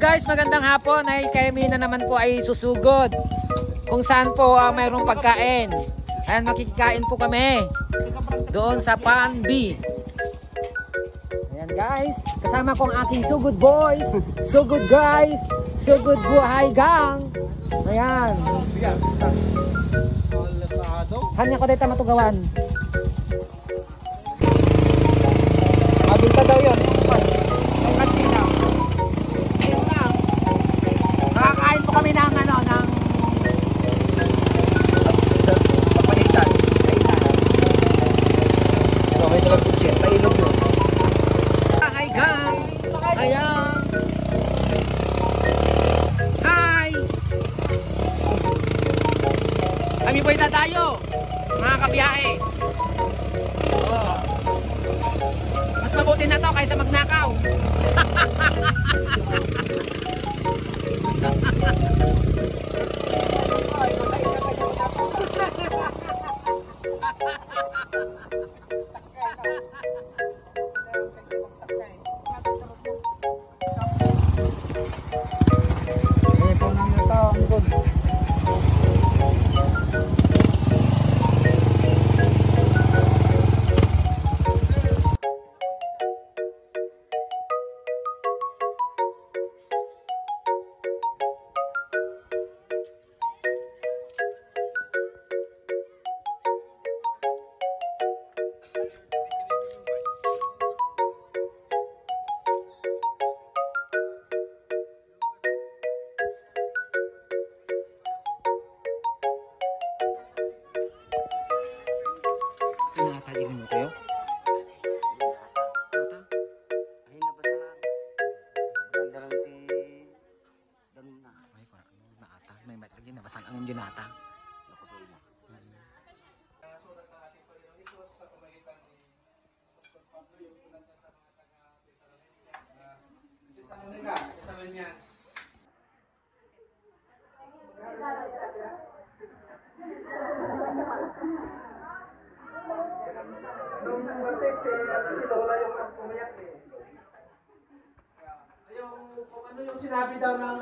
guys, magandang hapon. Ay kami na naman po ay susugod kung saan po mayroong pagkain. Ayan, makikikain po kami doon sa Pan B. Ayan guys, kasama ko ang aking sugod boys, sugod guys, sugod buhay gang. Ayan. Hanya ko dito matugawan. Mabinta daw yun. Ang kantina. Ayun lang. Nakakain po kami ng ano, ng Papahitan. So, may talang kutsin. Mailog yun. Hi gang. Ayan. Hi. Kami po'y tatayo. Mga kabiyahe. Oh. Mas mabuti na to kaysa magnakaw. Pinatagilin mo tayo? Ay, nabasa lang. Sobrang dalang danong na. Ay, ano na ata. May lagi nabasan ang ginata. Nakusol na. Nung batik si Lola yung umiyak eh. Kung ano yung sinabi daw ng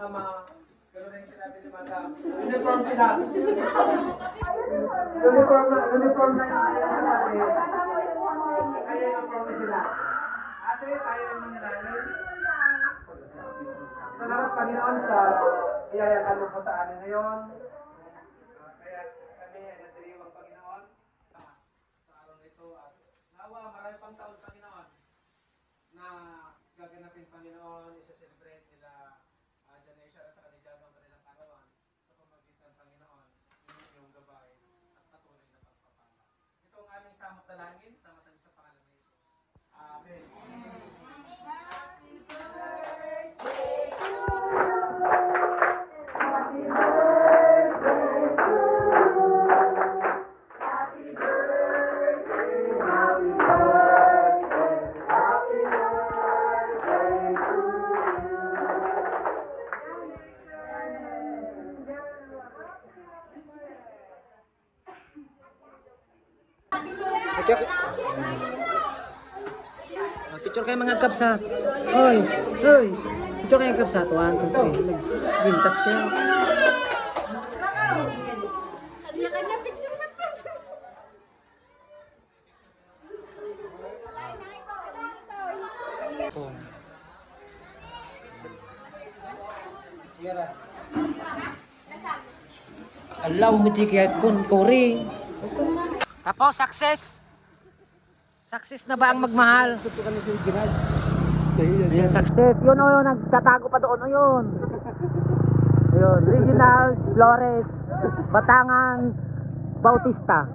ama, gano'n yung sinabi ni Madam. Uniform sila. Uniform na yung sinabi. Kaya uniform na sila. Ate, tayo yung manalangin. Salamat Panginoon sa iyayatan mo po sa amin ngayon. Kaya kami ay nadiriwang Panginoon sa araw na ito at nawa marami pang taon Panginoon na gaganapin Panginoon, isa-celebrate nila Janesha at sa Kanijano ang kanilang karawan sa pamagitan Panginoon ng iyong gabay at patuloy na pagpapala. Ito ang aming samot dalangin sa matamis sa pangalan ni Jesus. Amen. Picture kayo mga kapsat. Hoy, hoy. Picture kayo kapsat. 1, 2, 3. Naggintas kayo. Kanya-kanya picture ka pa. Alaw mo tikiyat kun kuri. Tapos success. Success na ba ang magmahal? Ayun, success. Yun o yun, nagtatago pa doon o yun. Ayun, Regional Flores, Batangan, Bautista.